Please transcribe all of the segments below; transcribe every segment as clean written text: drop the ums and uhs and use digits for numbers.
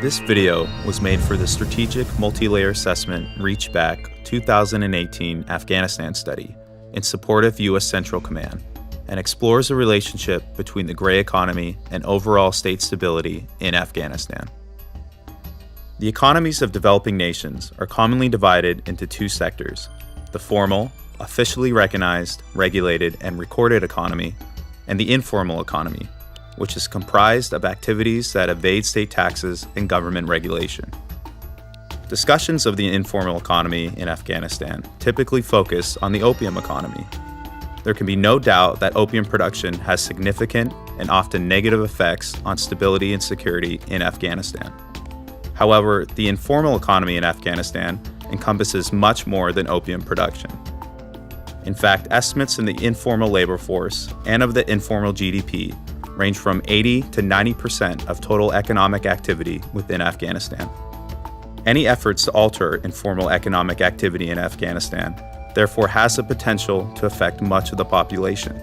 This video was made for the Strategic Multilayer Assessment Reach Back 2018 Afghanistan study in support of U.S. Central Command and explores the relationship between the gray economy and overall state stability in Afghanistan. The economies of developing nations are commonly divided into two sectors: the formal, officially recognized, regulated, and recorded economy, and the informal economy, which is comprised of activities that evade state taxes and government regulation. Discussions of the informal economy in Afghanistan typically focus on the opium economy. There can be no doubt that opium production has significant and often negative effects on stability and security in Afghanistan. However, the informal economy in Afghanistan encompasses much more than opium production. In fact, estimates in the informal labor force and of the informal GDP range from 80 to 90% of total economic activity within Afghanistan. Any efforts to alter informal economic activity in Afghanistan therefore has the potential to affect much of the population.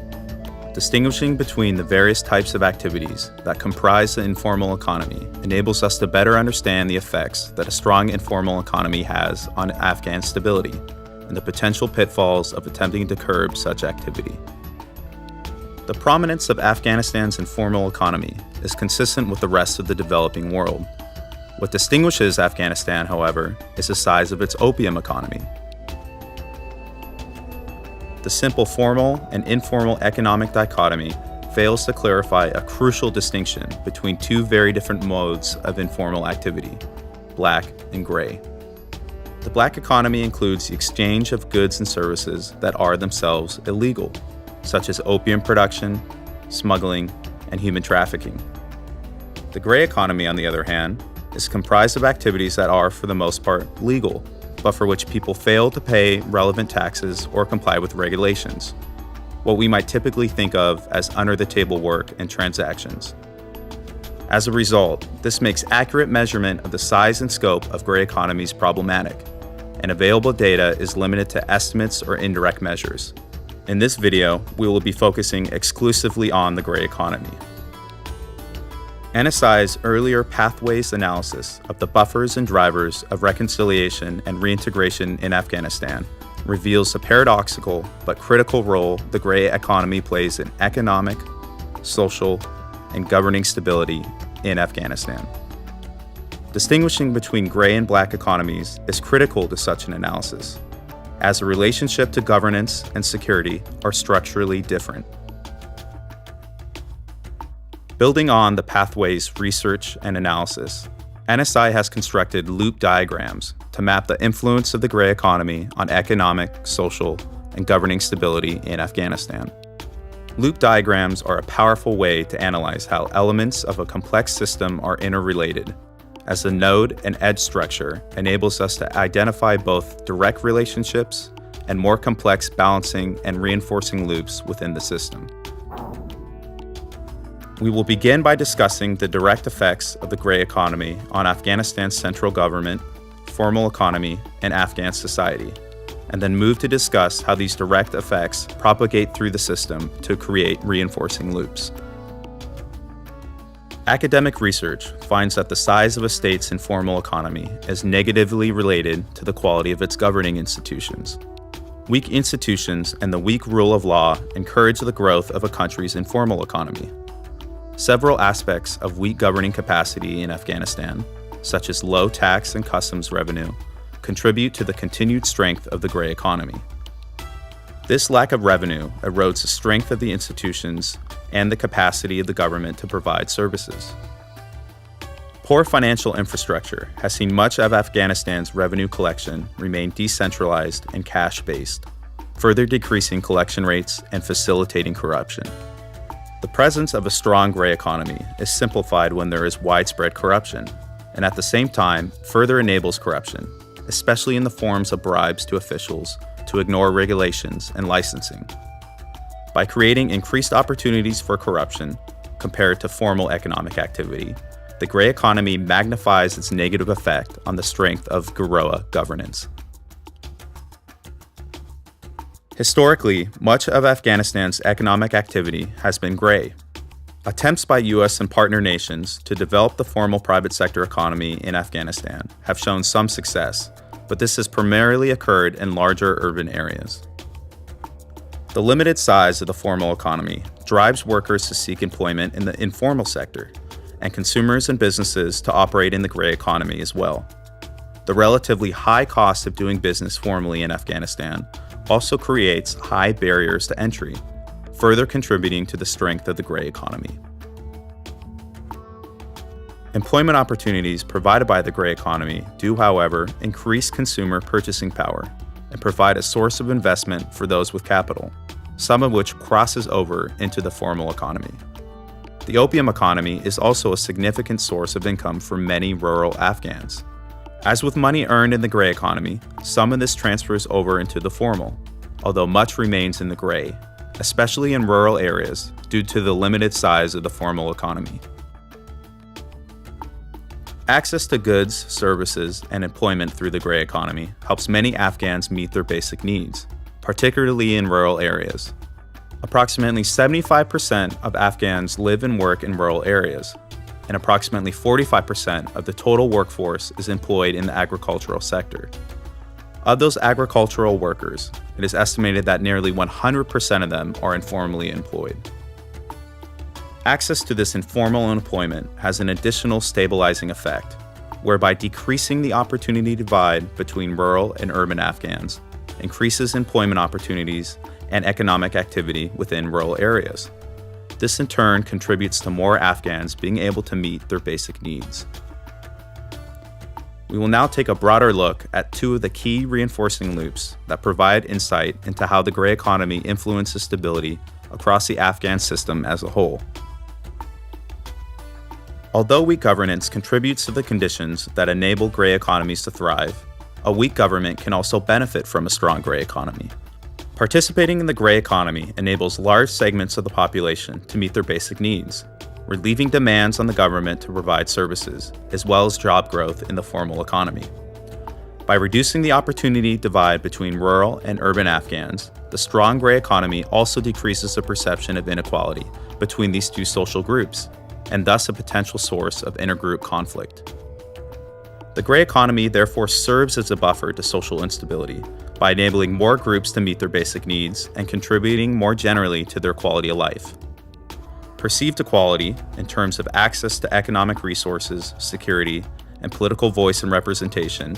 Distinguishing between the various types of activities that comprise the informal economy enables us to better understand the effects that a strong informal economy has on Afghan stability and the potential pitfalls of attempting to curb such activity. The prominence of Afghanistan's informal economy is consistent with the rest of the developing world. What distinguishes Afghanistan, however, is the size of its opium economy. The simple formal and informal economic dichotomy fails to clarify a crucial distinction between two very different modes of informal activity: black and gray. The black economy includes the exchange of goods and services that are themselves illegal, such as opium production, smuggling, and human trafficking. The gray economy, on the other hand, is comprised of activities that are, for the most part, legal, but for which people fail to pay relevant taxes or comply with regulations, what we might typically think of as under-the-table work and transactions. As a result, this makes accurate measurement of the size and scope of gray economies problematic, and available data is limited to estimates or indirect measures. In this video, we will be focusing exclusively on the gray economy. NSI's earlier pathways analysis of the buffers and drivers of reconciliation and reintegration in Afghanistan reveals the paradoxical but critical role the gray economy plays in economic, social, and governing stability in Afghanistan. Distinguishing between gray and black economies is critical to such an analysis, as the relationship to governance and security are structurally different. Building on the pathways research and analysis, NSI has constructed loop diagrams to map the influence of the gray economy on economic, social, and governing stability in Afghanistan. Loop diagrams are a powerful way to analyze how elements of a complex system are interrelated, as the node and edge structure enables us to identify both direct relationships and more complex balancing and reinforcing loops within the system. We will begin by discussing the direct effects of the gray economy on Afghanistan's central government, formal economy, and Afghan society, and then move to discuss how these direct effects propagate through the system to create reinforcing loops. Academic research finds that the size of a state's informal economy is negatively related to the quality of its governing institutions. Weak institutions and the weak rule of law encourage the growth of a country's informal economy. Several aspects of weak governing capacity in Afghanistan, such as low tax and customs revenue, contribute to the continued strength of the gray economy. This lack of revenue erodes the strength of the institutions and the capacity of the government to provide services. Poor financial infrastructure has seen much of Afghanistan's revenue collection remain decentralized and cash-based, further decreasing collection rates and facilitating corruption. The presence of a strong gray economy is simplified when there is widespread corruption, and at the same time further enables corruption, especially in the forms of bribes to officials to ignore regulations and licensing. By creating increased opportunities for corruption compared to formal economic activity, the gray economy magnifies its negative effect on the strength of guerrilla governance. Historically, much of Afghanistan's economic activity has been gray. Attempts by U.S. and partner nations to develop the formal private sector economy in Afghanistan have shown some success, but this has primarily occurred in larger urban areas. The limited size of the formal economy drives workers to seek employment in the informal sector, and consumers and businesses to operate in the gray economy as well. The relatively high cost of doing business formally in Afghanistan also creates high barriers to entry, further contributing to the strength of the gray economy. Employment opportunities provided by the gray economy do, however, increase consumer purchasing power and provide a source of investment for those with capital, some of which crosses over into the formal economy. The opium economy is also a significant source of income for many rural Afghans. As with money earned in the gray economy, some of this transfers over into the formal, although much remains in the gray, especially in rural areas due to the limited size of the formal economy. Access to goods, services, and employment through the gray economy helps many Afghans meet their basic needs, particularly in rural areas. Approximately 75% of Afghans live and work in rural areas, and approximately 45% of the total workforce is employed in the agricultural sector. Of those agricultural workers, it is estimated that nearly 100% of them are informally employed. Access to this informal employment has an additional stabilizing effect, whereby decreasing the opportunity divide between rural and urban Afghans increases employment opportunities and economic activity within rural areas. This in turn contributes to more Afghans being able to meet their basic needs. We will now take a broader look at two of the key reinforcing loops that provide insight into how the gray economy influences stability across the Afghan system as a whole. Although weak governance contributes to the conditions that enable gray economies to thrive, a weak government can also benefit from a strong gray economy. Participating in the gray economy enables large segments of the population to meet their basic needs, relieving demands on the government to provide services, as well as job growth in the formal economy. By reducing the opportunity divide between rural and urban Afghans, the strong gray economy also decreases the perception of inequality between these two social groups, and thus a potential source of intergroup conflict. The gray economy therefore serves as a buffer to social instability by enabling more groups to meet their basic needs and contributing more generally to their quality of life. Perceived equality, in terms of access to economic resources, security, and political voice and representation,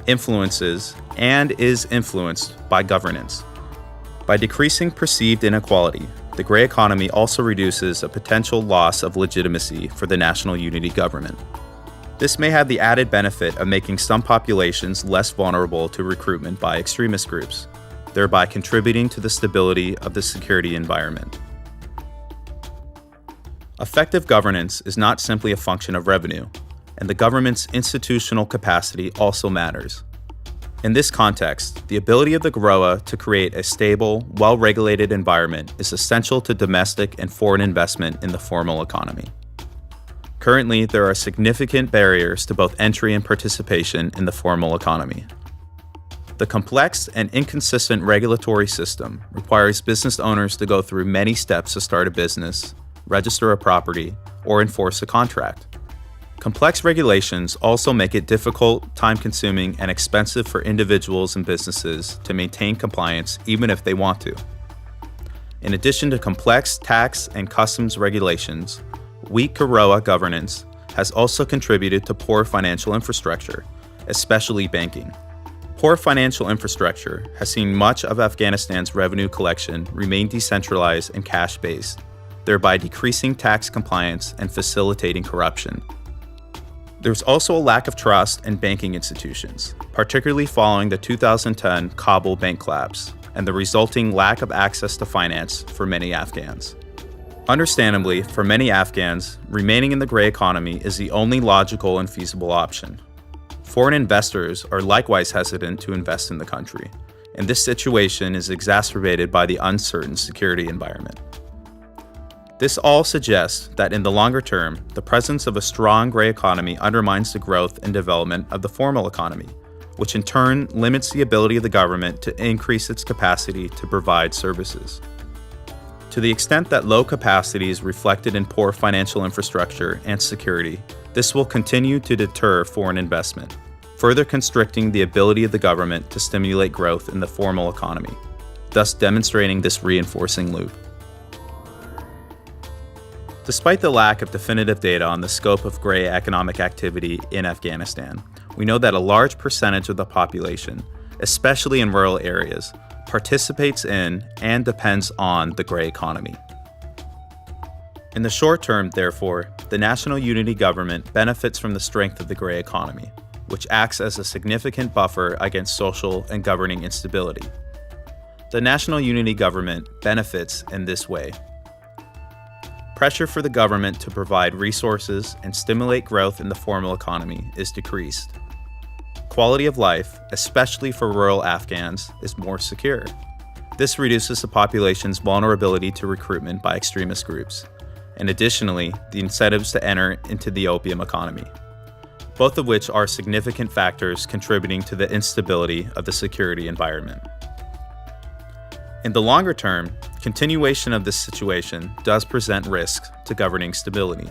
influences and is influenced by governance. By decreasing perceived inequality, the gray economy also reduces a potential loss of legitimacy for the national unity government. This may have the added benefit of making some populations less vulnerable to recruitment by extremist groups, thereby contributing to the stability of the security environment. Effective governance is not simply a function of revenue, and the government's institutional capacity also matters. In this context, the ability of the GROA to create a stable, well-regulated environment is essential to domestic and foreign investment in the formal economy. Currently, there are significant barriers to both entry and participation in the formal economy. The complex and inconsistent regulatory system requires business owners to go through many steps to start a business, register a property, or enforce a contract. Complex regulations also make it difficult, time-consuming, and expensive for individuals and businesses to maintain compliance even if they want to. In addition to complex tax and customs regulations, weak GROA governance has also contributed to poor financial infrastructure, especially banking. Poor financial infrastructure has seen much of Afghanistan's revenue collection remain decentralized and cash-based, thereby decreasing tax compliance and facilitating corruption. There's also a lack of trust in banking institutions, particularly following the 2010 Kabul bank collapse and the resulting lack of access to finance for many Afghans. Understandably, for many Afghans, remaining in the gray economy is the only logical and feasible option. Foreign investors are likewise hesitant to invest in the country, and this situation is exacerbated by the uncertain security environment. This all suggests that in the longer term, the presence of a strong gray economy undermines the growth and development of the formal economy, which in turn limits the ability of the government to increase its capacity to provide services. To the extent that low capacity is reflected in poor financial infrastructure and security, this will continue to deter foreign investment, further constricting the ability of the government to stimulate growth in the formal economy, thus demonstrating this reinforcing loop. Despite the lack of definitive data on the scope of gray economic activity in Afghanistan, we know that a large percentage of the population, especially in rural areas, participates in and depends on the gray economy. In the short term, therefore, the National Unity Government benefits from the strength of the gray economy, which acts as a significant buffer against social and governing instability. The National Unity Government benefits in this way. Pressure for the government to provide resources and stimulate growth in the formal economy is decreased. Quality of life, especially for rural Afghans, is more secure. This reduces the population's vulnerability to recruitment by extremist groups, and additionally, the incentives to enter into the opium economy, both of which are significant factors contributing to the instability of the security environment. In the longer term, continuation of this situation does present risks to governing stability.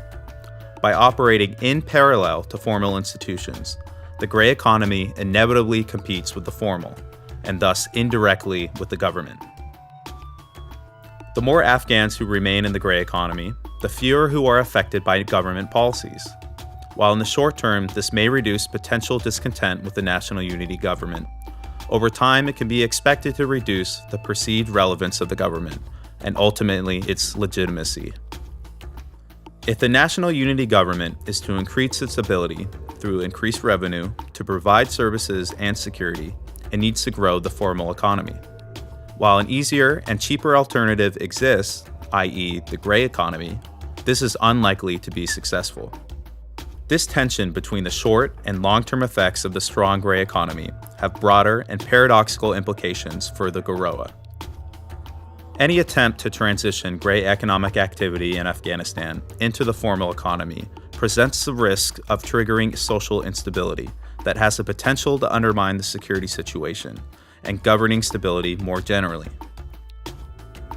By operating in parallel to formal institutions, the gray economy inevitably competes with the formal, and thus indirectly with the government. The more Afghans who remain in the gray economy, the fewer who are affected by government policies. While in the short term, this may reduce potential discontent with the National Unity Government, over time it can be expected to reduce the perceived relevance of the government and ultimately its legitimacy. If the National Unity Government is to increase its ability through increased revenue to provide services and security, it needs to grow the formal economy. While an easier and cheaper alternative exists, i.e., the gray economy, this is unlikely to be successful. This tension between the short and long-term effects of the strong gray economy have broader and paradoxical implications for the Garoa. Any attempt to transition gray economic activity in Afghanistan into the formal economy presents the risk of triggering social instability that has the potential to undermine the security situation and governing stability more generally.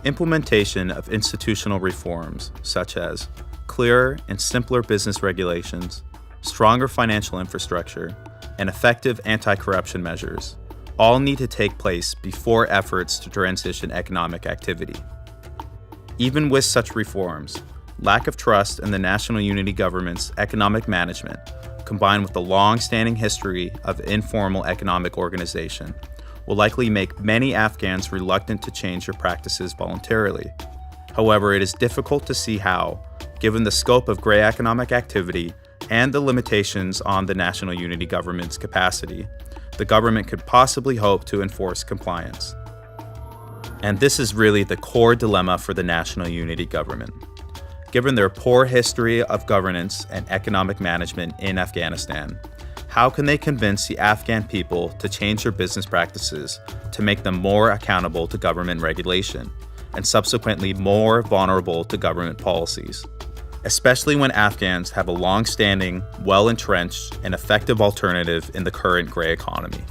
Implementation of institutional reforms, such as clearer and simpler business regulations, stronger financial infrastructure, and effective anti-corruption measures, all need to take place before efforts to transition economic activity. Even with such reforms, lack of trust in the National Unity Government's economic management, combined with the long-standing history of informal economic organization, will likely make many Afghans reluctant to change their practices voluntarily. However, it is difficult to see how, given the scope of gray economic activity and the limitations on the National Unity Government's capacity, the government could possibly hope to enforce compliance. And this is really the core dilemma for the National Unity Government. Given their poor history of governance and economic management in Afghanistan, how can they convince the Afghan people to change their business practices to make them more accountable to government regulation and subsequently more vulnerable to government policies, especially when Afghans have a long-standing, well-entrenched, and effective alternative in the current gray economy?